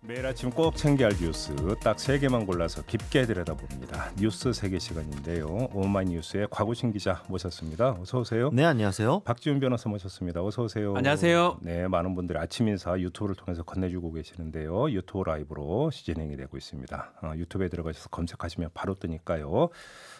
매일 아침 꼭 챙겨야 할 뉴스 딱 3개만 골라서 깊게 들여다봅니다. 뉴스 세계 시간인데요. 오마이뉴스의 곽우신 기자 모셨습니다. 어서 오세요. 네, 안녕하세요. 박지훈 변호사 모셨습니다. 어서 오세요. 안녕하세요. 네, 많은 분들이 아침 인사 유튜브를 통해서 건네주고 계시는데요. 유튜브 라이브로 진행이 되고 있습니다. 유튜브에 들어가셔서 검색하시면 바로 뜨니까요.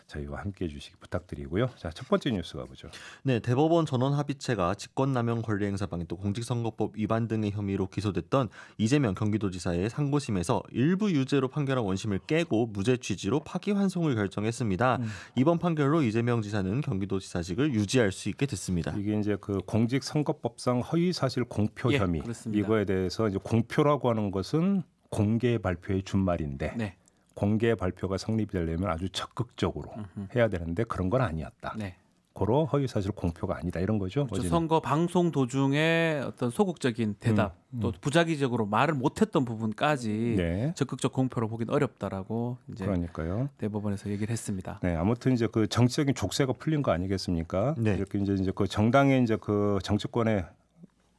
저희와 함께해 주시기 부탁드리고요. 자, 첫 번째 뉴스 가보죠. 네, 대법원 전원합의체가 직권남용 권리행사방해 또 공직선거법 위반 등의 혐의로 기소됐던 이재명 경기도지사의 상고심에서 일부 유죄로 판결한 원심을 깨고 무죄 취지로 파기환송을 결정했습니다. 이번 판결로 이재명 지사는 경기도지사직을 유지할 수 있게 됐습니다. 이게 이제 그 공직선거법상 허위사실 공표 혐의 그렇습니다. 이거에 대해서 이제 공표라고 하는 것은 공개 발표의 준말인데. 네. 공개 발표가 성립이 되려면 아주 적극적으로 해야 되는데 그런 건 아니었다. 네. 고로 허위사실 공표가 아니다 이런 거죠. 그렇죠. 선거 방송 도중에 어떤 소극적인 대답 또 부작위적으로 말을 못했던 부분까지 네. 적극적 공표로 보기는 어렵다라고 이제 그러니까요. 대법원에서 얘기를 했습니다. 네, 아무튼 이제 그 정치적인 족쇄가 풀린 거 아니겠습니까? 네. 이렇게 이제 그 정당의 이제 그 정치권의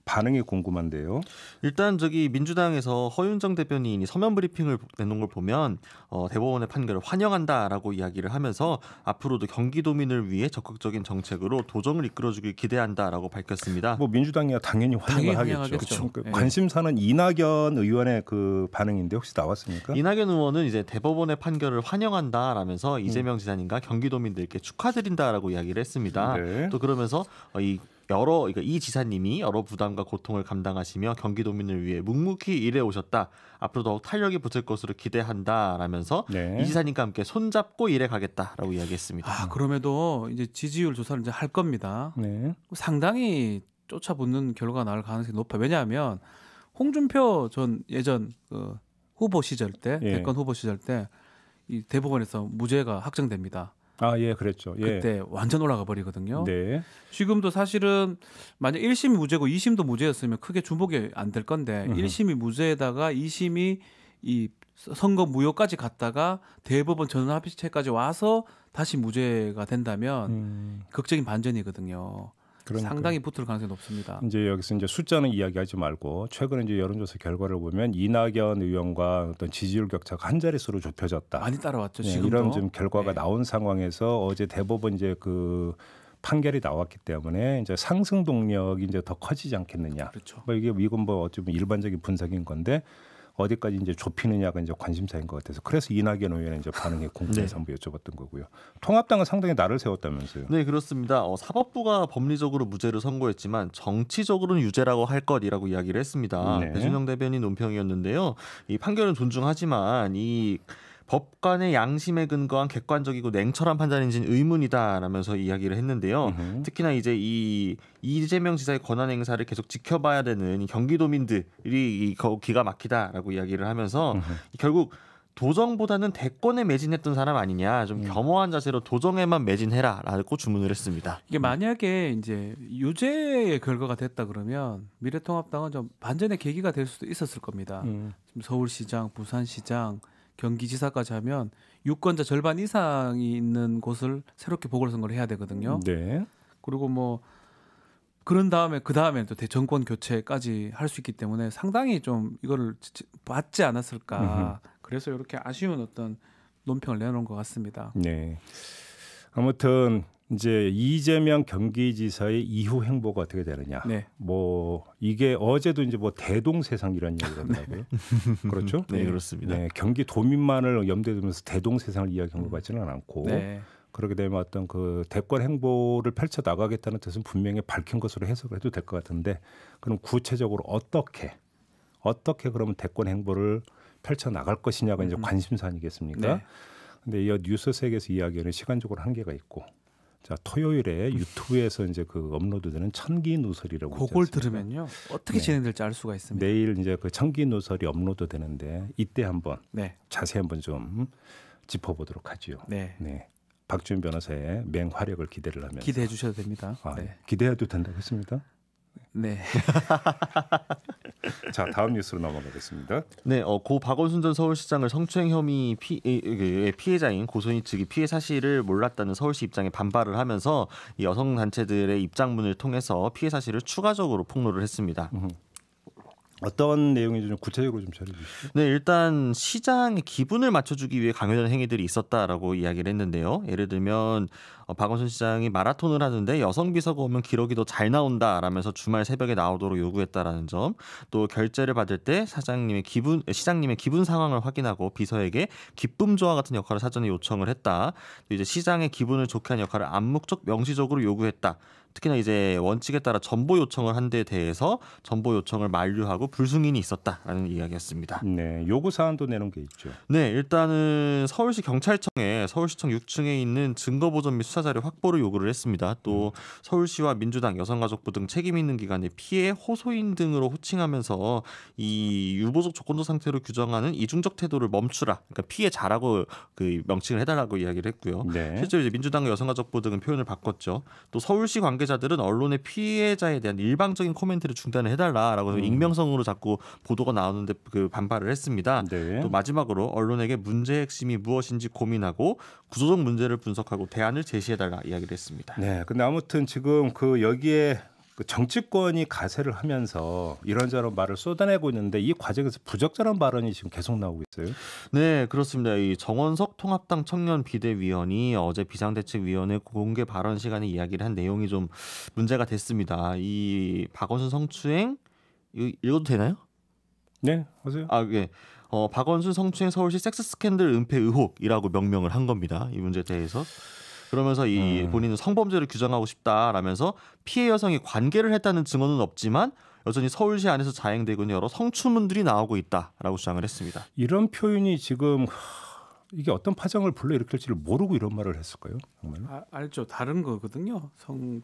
반응이 궁금한데요. 일단 민주당에서 허윤정 대변인이 서면 브리핑을 내놓은 걸 보면 대법원의 판결을 환영한다라고 이야기를 하면서 앞으로도 경기도민을 위해 적극적인 정책으로 도정을 이끌어주길 기대한다라고 밝혔습니다. 뭐 민주당이야 당연히 환영을 하겠죠. 그렇죠. 그 네. 관심사는 이낙연 의원의 그 반응인데 혹시 나왔습니까? 이낙연 의원은 이제 대법원의 판결을 환영한다라면서 이재명 지사님과 경기도민들께 축하드린다라고 이야기를 했습니다. 네. 또 그러면서 이 지사님이 여러 부담과 고통을 감당하시며 경기도민을 위해 묵묵히 일해 오셨다. 앞으로 더욱 탄력이 붙을 것으로 기대한다라면서 네. 이 지사님과 함께 손잡고 일해 가겠다라고 이야기했습니다. 그럼에도 이제 지지율 조사를 이제 할 겁니다. 네. 상당히 쫓아붙는 결과가 나올 가능성이 높아요. 왜냐하면 홍준표 전 예전 그 후보 시절 때 예. 대권 후보 시절 때 이 대법원에서 무죄가 확정됩니다. 아, 예, 그랬죠. 예. 그때 완전 올라가 버리거든요. 네. 지금도 사실은 만약 1심이 무죄고 2심도 무죄였으면 크게 주목이 안 될 건데 1심이 무죄에다가 2심이 이 선거 무효까지 갔다가 대법원 전원합의체까지 와서 다시 무죄가 된다면 극적인 반전이거든요. 그러니까요. 상당히 붙을 가능성이 높습니다. 이제 여기서 이제 숫자는 이야기하지 말고 최근에 이제 여론조사 결과를 보면 이낙연 의원과 어떤 지지율 격차가 한 자릿수로 좁혀졌다. 많이 따라왔죠. 네, 지금도. 이런 좀 결과가 네. 나온 상황에서 어제 대법원 이제 그 판결이 나왔기 때문에 이제 상승 동력이 이제 더 커지지 않겠느냐. 그렇죠. 뭐 이건 뭐 어쩌면 일반적인 분석인 건데 어디까지 이제 좁히느냐가 이제 관심사인 것 같아서 그래서 이낙연 의원의 이제 반응이 궁금해서 한번 여쭤봤던 거고요. 통합당은 상당히 날을 세웠다면서요. 네, 그렇습니다. 사법부가 법리적으로 무죄를 선고했지만 정치적으로는 유죄라고 할 것이라고 이야기를 했습니다. 네. 배준영 대변인 논평이었는데요. 이 판결은 존중하지만 이 법관의 양심에 근거한 객관적이고 냉철한 판단인지는 의문이다라면서 이야기를 했는데요. 특히나 이제 이 이재명 지사의 권한 행사를 계속 지켜봐야 되는 이 경기도민들이 기가 막히다라고 이야기를 하면서 결국 도정보다는 대권에 매진했던 사람 아니냐, 좀 겸허한 자세로 도정에만 매진해라라고 주문을 했습니다. 이게 만약에 이제 유죄의 결과가 됐다 그러면 미래통합당은 좀 반전의 계기가 될 수도 있었을 겁니다. 지금 서울시장, 부산시장, 경기지사까지 하면 유권자 절반 이상이 있는 곳을 새롭게 보궐선거를 해야 되거든요. 네. 그리고 뭐 그런 다음에 그 다음에 또 대정권 교체까지 할 수 있기 때문에 상당히 좀 이거를 받지 않았을까. 그래서 이렇게 아쉬운 어떤 논평을 내놓은 것 같습니다. 네. 아무튼 이제 이재명 경기지사의 이후 행보가 어떻게 되느냐. 네. 뭐 이게 어제도 이제 뭐 대동세상 이런 얘기를 하더라고요. 그렇죠? 네, 그렇습니다. 네, 경기도민만을 염두에 두면서 대동세상을 이야기한 것 같지는 않고 네. 그렇게 되면 어떤 그 대권 행보를 펼쳐 나가겠다는 뜻은 분명히 밝힌 것으로 해석을 해도 될 것 같은데 그럼 구체적으로 어떻게 그러면 대권 행보를 펼쳐 나갈 것이냐가 이제 관심사 아니겠습니까? 네. 근데 이 뉴스 세계에서 이야기는 시간적으로 한계가 있고 자 토요일에 유튜브에서 이제 그 업로드되는 천기 누설이라고 그걸 있지 않습니까? 들으면요 어떻게 네. 진행될지 알 수가 있습니다. 내일 이제 그 천기 누설이 업로드되는데 이때 한번 네. 자세히 한번 좀 짚어보도록 하지요. 네. 네. 박준 변호사의 맹활약을 기대를 하면서 기대해 주셔도 됩니다. 아, 네. 기대해도 된다고 했습니다. 네. 자 다음 뉴스로 넘어가겠습니다. 네, 고 박원순 전 서울시장을 성추행 혐의 피해자인 고소인 측이 피해 사실을 몰랐다는 서울시 입장에 반발을 하면서 이 여성 단체들의 입장문을 통해서 피해 사실을 추가적으로 폭로를 했습니다. 어떤 내용인지 좀 구체적으로 좀 전해 주시죠. 네, 일단 시장의 기분을 맞춰주기 위해 강요되는 행위들이 있었다라고 이야기를 했는데요. 예를 들면 박원순 시장이 마라톤을 하는데 여성 비서가 오면 기록이 더 잘 나온다라면서 주말 새벽에 나오도록 요구했다라는 점, 또 결제를 받을 때 시장님의 기분 상황을 확인하고 비서에게 기쁨 조화 같은 역할을 사전에 요청을 했다. 또 이제 시장의 기분을 좋게 하는 역할을 암묵적 명시적으로 요구했다. 특히나 이제 원칙에 따라 전보 요청을 한 데 대해서 전보 요청을 만류하고 불승인이 있었다라는 이야기였습니다. 네, 요구 사안도 내놓은 게 있죠. 네, 일단은 서울시 경찰청에 서울시청 6층에 있는 증거 보전 및 수사 자료 확보를 요구를 했습니다. 또 서울시와 민주당, 여성가족부 등 책임 있는 기관의 피해 호소인 등으로 호칭하면서 이 유보적 조건도 상태로 규정하는 이중적 태도를 멈추라. 그러니까 피해자라고 그 명칭을 해달라고 이야기를 했고요. 네. 실제로 이제 민주당과 여성가족부 등은 표현을 바꿨죠. 또 서울시 관계자들은 언론의 피해자에 대한 일방적인 코멘트를 중단을 해달라라고 익명성으로 자꾸 보도가 나오는데 그 반발을 했습니다. 네. 또 마지막으로 언론에게 문제의 핵심이 무엇인지 고민하고 구조적 문제를 분석하고 대안을 제시해달라 이야기를 했습니다. 네, 근데 아무튼 지금 그 여기에 그 정치권이 가세를 하면서 이런저런 말을 쏟아내고 있는데 이 과정에서 부적절한 발언이 지금 계속 나오고 있어요. 네, 그렇습니다. 이 정원석 통합당 청년 비대위원이 어제 비상대책위원회 공개 발언 시간에 이야기를 한 내용이 좀 문제가 됐습니다. 이 박원순 성추행 이거 읽어도 되나요? 네, 하세요. 아, 예. 박원순 성추행 서울시 섹스 스캔들 은폐 의혹이라고 명명을 한 겁니다. 이 문제에 대해서. 그러면서 이 본인은 성범죄를 규정하고 싶다라면서 피해 여성이 관계를 했다는 증언은 없지만 여전히 서울시 안에서 자행되고 있는 여러 성추문들이 나오고 있다라고 주장을 했습니다. 이런 표현이 지금 이게 어떤 파장을 불러일으킬지를 모르고 이런 말을 했을까요? 정말? 알죠. 다른 거거든요.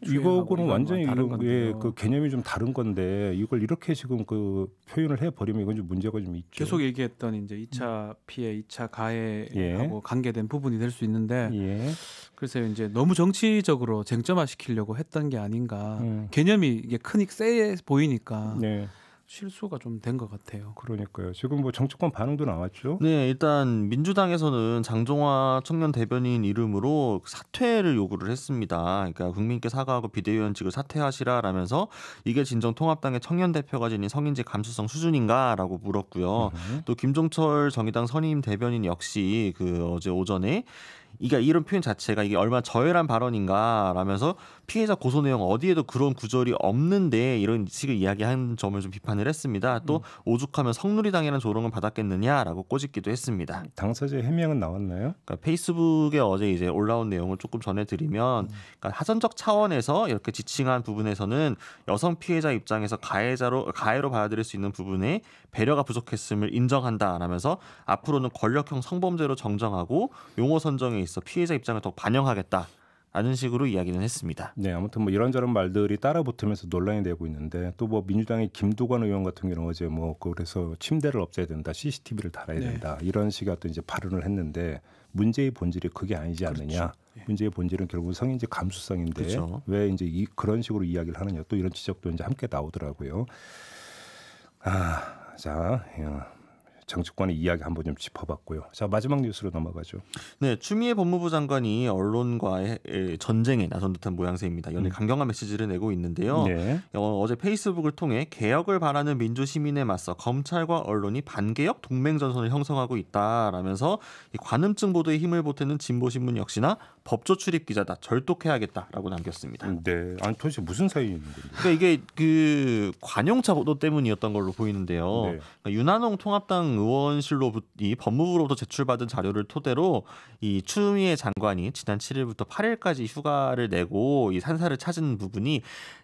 이거는 완전히 다른 이런 건데요. 예, 그 개념이 좀 다른 건데 이걸 이렇게 지금 그 표현을 해 버리면 이건 좀 문제가 좀 있죠. 계속 얘기했던 이제 2차 피해, 2차 가해하고 예. 관계된 부분이 될 수 있는데 예. 그래서 이제 너무 정치적으로 쟁점화 시키려고 했던 게 아닌가. 개념이 이게 크니 세 보이니까 네. 실수가 좀 된 것 같아요. 그러니까요. 지금 뭐 정치권 반응도 나왔죠. 네, 일단 민주당에서는 장종화 청년 대변인 이름으로 사퇴를 요구를 했습니다. 그러니까 국민께 사과하고 비대위원직을 사퇴하시라라면서 이게 진정 통합당의 청년 대표가 지닌 성인지 감수성 수준인가라고 물었고요. 또 김종철 정의당 선임 대변인 역시 그 어제 오전에 이런 표현 자체가 이게 얼마나 저열한 발언인가라면서 피해자 고소 내용 어디에도 그런 구절이 없는데 이런 식의 이야기한 점을 좀 비판을 했습니다. 또 오죽하면 성누리당이라는 조롱을 받았겠느냐라고 꼬집기도 했습니다. 당사자 해명은 나왔나요? 그러니까 페이스북에 어제 이제 올라온 내용을 조금 전해드리면 그러니까 하전적 차원에서 이렇게 지칭한 부분에서는 여성 피해자 입장에서 가해로 받아들일 수 있는 부분에 배려가 부족했음을 인정한다라면서 앞으로는 권력형 성범죄로 정정하고 용어 선정에 있어 피해자 입장을 더 반영하겠다. 라는 식으로 이야기는 했습니다. 네, 아무튼 뭐 이런저런 말들이 따라붙으면서 논란이 되고 있는데 또 뭐 민주당의 김두관 의원 같은 경우는 어제 뭐 그래서 침대를 없애야 된다, CCTV를 달아야 된다 이런 식의 어떤 이제 발언을 했는데 문제의 본질이 그게 아니지 않느냐. 문제의 본질은 결국 성인지 감수성인데 그렇죠. 왜 이제 그런 식으로 이야기를 하느냐 또 이런 지적도 이제 함께 나오더라고요. 자. 정치권의 이야기 한번 좀 짚어봤고요. 자, 마지막 뉴스로 넘어가죠. 네, 추미애 법무부 장관이 언론과의 전쟁에 나선 듯한 모양새입니다. 연일 강경한 메시지를 내고 있는데요. 네. 어제 페이스북을 통해 개혁을 바라는 민주시민에 맞서 검찰과 언론이 반개혁 동맹전선을 형성하고 있다라면서 이 관음증 보도에 힘을 보태는 진보신문 역시나 법조 출입 기자다. 절독해야겠다라고 남겼습니다. 네, 아니 도대체 무슨 사이에 있는 건데? 그러니까 이게 그 관용차 보도 때문이었던 걸로 보이는데요. 네. 그러니까 윤한홍 통합당 의원실로 이 법무부로부터 제출받은 자료를 토대로 이 추미애 장관이 지난 7일부터 8일까지 휴가를 내고 이 산사를 찾은 부분이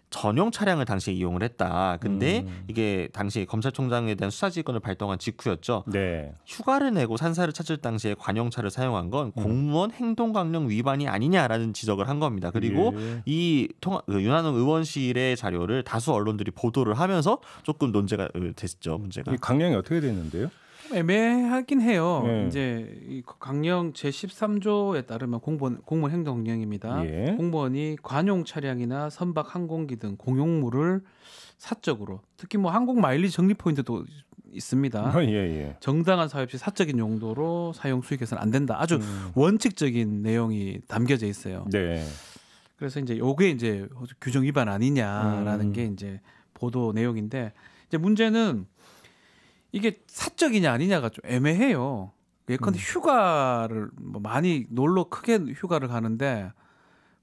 전용 차량을 당시에 이용을 했다. 근데 이게 당시 검찰총장에 대한 수사지휘권을 발동한 직후였죠. 네. 휴가를 내고 산사를 찾을 당시에 관용차를 사용한 건 공무원 행동강령 위반이 아니냐라는 지적을 한 겁니다. 그리고 이 윤한홍 의원실의 자료를 다수 언론들이 보도를 하면서 조금 논제가 됐죠. 문제가. 이 강령이 어떻게 됐는데요? 애매하긴 해요. 네. 이제 이 강령 제13조에 따르면 공무원 행동강령입니다. 예. 공무원이 관용 차량이나 선박 항공기 등 공용물을 사적으로 특히 뭐 항공 마일리지 적립 포인트도 있습니다. 예. 정당한 사업 시 사적인 용도로 사용 수익해서는 안 된다. 아주 원칙적인 내용이 담겨져 있어요. 네. 그래서 이제 요게 이제 규정 위반 아니냐라는 게 이제 보도 내용인데 이제 문제는 이게 사적이냐 아니냐가 좀 애매해요. 예컨대 휴가를 뭐 많이 놀러 크게 휴가를 가는데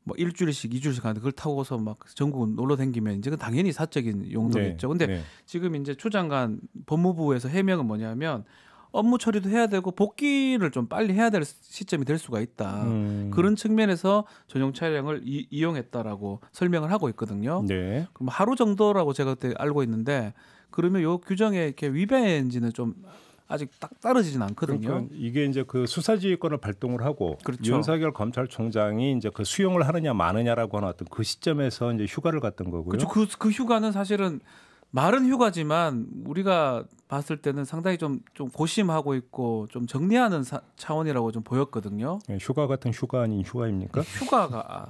뭐 일주일씩 2주일씩 가는데 그걸 타고서 막 전국 놀러 다니면 이제 당연히 사적인 용도겠죠. 근데 지금 이제 추 장관 법무부에서 해명은 뭐냐면 업무 처리도 해야 되고 복귀를 좀 빨리 해야 될 시점이 될 수가 있다. 그런 측면에서 전용 차량을 이용했다라고 설명을 하고 있거든요. 네. 그럼 하루 정도라고 제가 그때 알고 있는데 그러면 요 규정에 이렇게 위배인지는 좀 아직 딱 따르지진 않거든요. 그러니까 이게 이제 그 수사지휘권을 발동을 하고 그렇죠. 윤석열 검찰총장이 이제 그 수용을 하느냐 마느냐라고 하는 어떤 그 시점에서 이제 휴가를 갔던 거고요. 그렇죠. 그 휴가는 사실은 말은 휴가지만 우리가 봤을 때는 상당히 좀 고심하고 있고 좀 정리하는 차원이라고 좀 보였거든요. 휴가 같은 휴가 아닌 휴가입니까?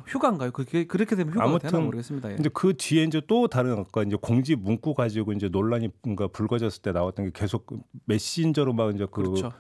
휴가인가요? 그렇게 되면 휴가가 되나 모르겠습니다. 예. 근데 그 뒤에 이제 또 다른 아까 이제 공지 문구 가지고 이제 논란이 뭔가 불거졌을 때 나왔던 게 계속 메신저로 막 이제 그 그렇죠.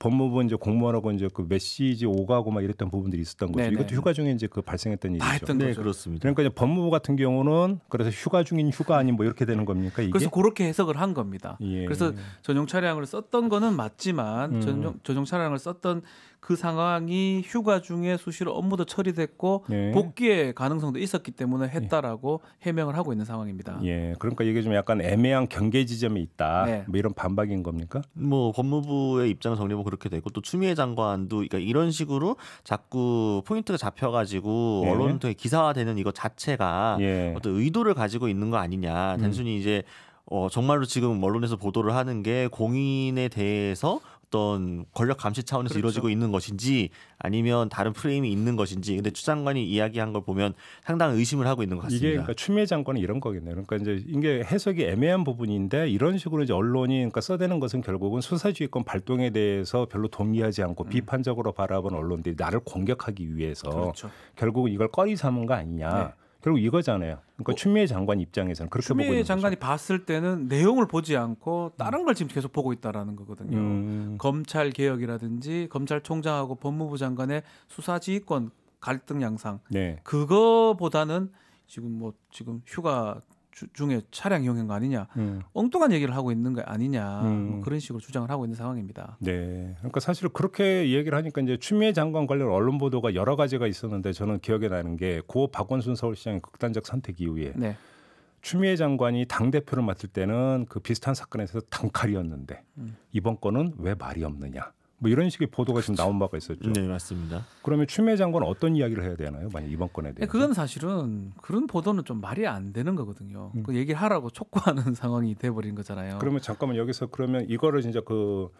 법무부 이제 공무원하고 이제 그 메시지 오가고 막 이랬던 부분들이 있었던 거죠. 이것도 휴가 중에 이제 그 발생했던 일이죠. 했던 네, 거죠. 그렇습니다. 그러니까 이제 법무부 같은 경우는 그래서 휴가 중인 휴가 아닌 뭐 이렇게 되는 겁니까? 이게? 그래서 그렇게 해석을 한 겁니다. 예. 그래서 전용 차량을 썼던 거는 맞지만 전용 차량을 썼던 그 상황이 휴가 중에 수시로 업무도 처리됐고 예. 복귀의 가능성도 있었기 때문에 했다라고 해명을 하고 있는 상황입니다. 예, 그러니까 이게 좀 약간 애매한 경계 지점이 있다. 네. 뭐 이런 반박인 겁니까? 뭐 법무부의 입장 정리하면 그렇게 되고 또 추미애 장관도 그러니까 이런 식으로 자꾸 포인트가 잡혀가지고 예. 언론 통해 기사화되는 이거 자체가 예. 어떤 의도를 가지고 있는 거 아니냐. 단순히 이제 정말로 지금 언론에서 보도를 하는 게 공인에 대해서 어떤 권력 감시 차원에서 그렇죠. 이루어지고 있는 것인지 아니면 다른 프레임이 있는 것인지 근데 추 장관이 이야기한 걸 보면 상당한 의심을 하고 있는 것 같습니다. 이게 그러니까 추미애 장관은 이런 거겠네요. 그러니까 이제 이게 해석이 애매한 부분인데 이런 식으로 이제 언론이 그러니까 써대는 것은 결국은 수사지휘권 발동에 대해서 별로 동의하지 않고 비판적으로 바라본 언론들이 나를 공격하기 위해서 그렇죠. 결국은 이걸 꺼리 삼은 거 아니냐. 네. 결국 이거잖아요. 그러니까 추미애 장관 입장에서는 그렇게 보고 있는 추미애 장관이 거죠. 봤을 때는 내용을 보지 않고 다른 걸 지금 계속 보고 있다라는 거거든요. 검찰 개혁이라든지 검찰총장하고 법무부 장관의 수사지휘권 갈등 양상 네. 그거보다는 지금 휴가 중에 차량 이용한 거 아니냐 엉뚱한 얘기를 하고 있는 거 아니냐 뭐 그런 식으로 주장을 하고 있는 상황입니다. 네, 그러니까 사실 그렇게 얘기를 하니까 이제 추미애 장관 관련 언론 보도가 여러 가지가 있었는데 저는 기억에 나는 게 고 박원순 서울시장의 극단적 선택 이후에 네. 추미애 장관이 당 대표를 맡을 때는 그 비슷한 사건에서 단칼이었는데 이번 건은 왜 말이 없느냐. 뭐 이런 식의 보도가 지금 나온 바가 있었죠. 네, 맞습니다. 그러면 추미애 장관은 어떤 이야기를 해야 되나요? 만약 이번 건에 대해서. 그건 사실은 그런 보도는 좀 말이 안 되는 거거든요. 그 얘기를 하라고 촉구하는 상황이 돼버린 거잖아요. 그러면 잠깐만 여기서 그러면 이거를 진짜 그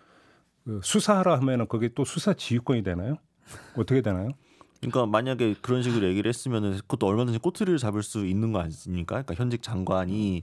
수사하라 하면은 그게 또 수사 지휘권이 되나요? 어떻게 되나요? 그러니까 만약에 그런 식으로 얘기를 했으면은 그것도 얼마든지 꼬투리를 잡을 수 있는 거 아닙니까? 그러니까 현직 장관이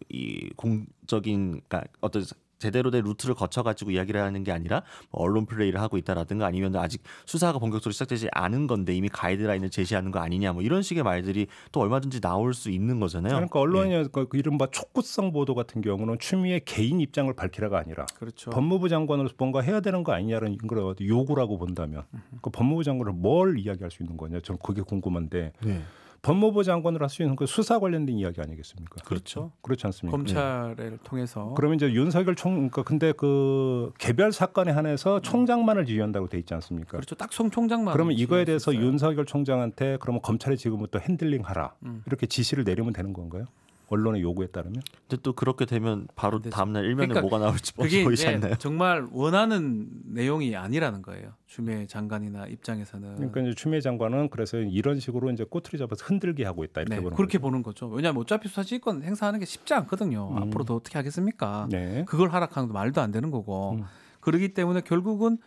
이 공적인 그러니까 어떤 제대로 된 루트를 거쳐가지고 이야기를 하는 게 아니라 뭐 언론 플레이를 하고 있다라든가 아니면 아직 수사가 본격적으로 시작되지 않은 건데 이미 가이드라인을 제시하는 거 아니냐 뭐 이런 식의 말들이 또 얼마든지 나올 수 있는 거잖아요. 그러니까 언론이 그 이른바 촉구성 보도 같은 경우는 추미애 개인 입장을 밝히라가 아니라 그렇죠. 법무부 장관으로서 뭔가 해야 되는 거 아니냐는 걸 요구라고 본다면 그 법무부 장관은 뭘 이야기할 수 있는 거냐? 저는 그게 궁금한데 네. 법무부 장관을 할 수 있는 그 수사 관련된 이야기 아니겠습니까? 그렇죠. 그렇지 않습니까? 검찰을 통해서 그러면 이제 윤석열 그러니까 근데 그 개별 사건에 한해서 총장만을 지휘한다고 돼 있지 않습니까? 그렇죠. 딱 총장만. 그러면 이거에 지휘할 대해서 수 있어요. 윤석열 총장한테 그러면 검찰이 지금부터 핸들링하라 이렇게 지시를 내리면 되는 건가요? 언론의 요구에 따르면? 근데 또 그렇게 되면 바로 다음날 일면에 그러니까 뭐가 나올지 그게 보이지 이제 않나요? 정말 원하는 내용이 아니라는 거예요. 추미애 장관이나 입장에서는. 그러니까 이제 추미애 장관은 그래서 이런 식으로 이제 꼬투리 잡아서 흔들게 하고 있다 이렇게 네, 보는 그렇게 거죠. 보는 거죠. 왜냐하면 어차피 수사지휘권 행사하는 게 쉽지 않거든요. 앞으로도 어떻게 하겠습니까? 네. 그걸 하락하는 거 말도 안 되는 거고. 그러기 때문에 결국은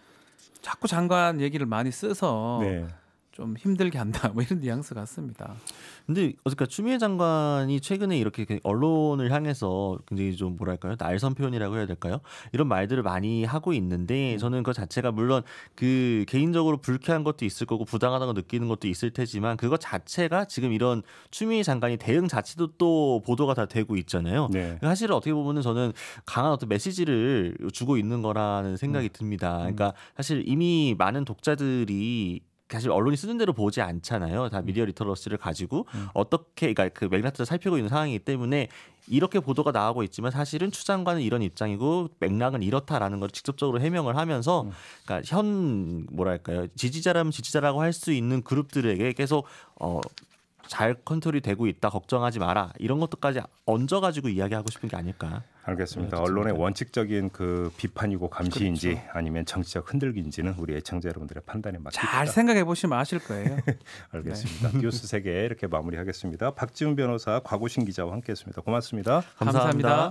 자꾸 장관 얘기를 많이 써서 네. 좀 힘들게 한다. 뭐 이런 뉘앙스 같습니다. 근데 어쨌든 추미애 장관이 최근에 이렇게 언론을 향해서 굉장히 좀 뭐랄까요 날선 표현이라고 해야 될까요? 이런 말들을 많이 하고 있는데 저는 그 자체가 물론 그 개인적으로 불쾌한 것도 있을 거고 부당하다고 느끼는 것도 있을 테지만 그것 자체가 지금 이런 추미애 장관이 대응 자체도 또 보도가 다 되고 있잖아요. 네. 사실 어떻게 보면은 저는 강한 어떤 메시지를 주고 있는 거라는 생각이 듭니다. 그러니까 사실 이미 많은 독자들이 사실 언론이 쓰는 대로 보지 않잖아요. 다 미디어 리터러시를 가지고 어떻게 그러니까 그 맥락들을 살피고 있는 상황이기 때문에 이렇게 보도가 나오고 있지만 사실은 추 장관은 이런 입장이고 맥락은 이렇다라는 걸 직접적으로 해명을 하면서 그러니까 현 뭐랄까요 지지자라면 지지자라고 할 수 있는 그룹들에게 계속 잘 컨트롤이 되고 있다 걱정하지 마라 이런 것도까지 얹어가지고 이야기하고 싶은 게 아닐까. 알겠습니다. 언론의 원칙적인 그 비판이고 감시인지 그렇죠. 아니면 정치적 흔들기인지는 우리 애청자 여러분들의 판단에 맡깁니다. 잘 생각해 보시면 아실 거예요. 알겠습니다. 뉴스 세계 이렇게 마무리하겠습니다. 박지훈 변호사, 곽우신 기자와 함께했습니다. 고맙습니다. 감사합니다.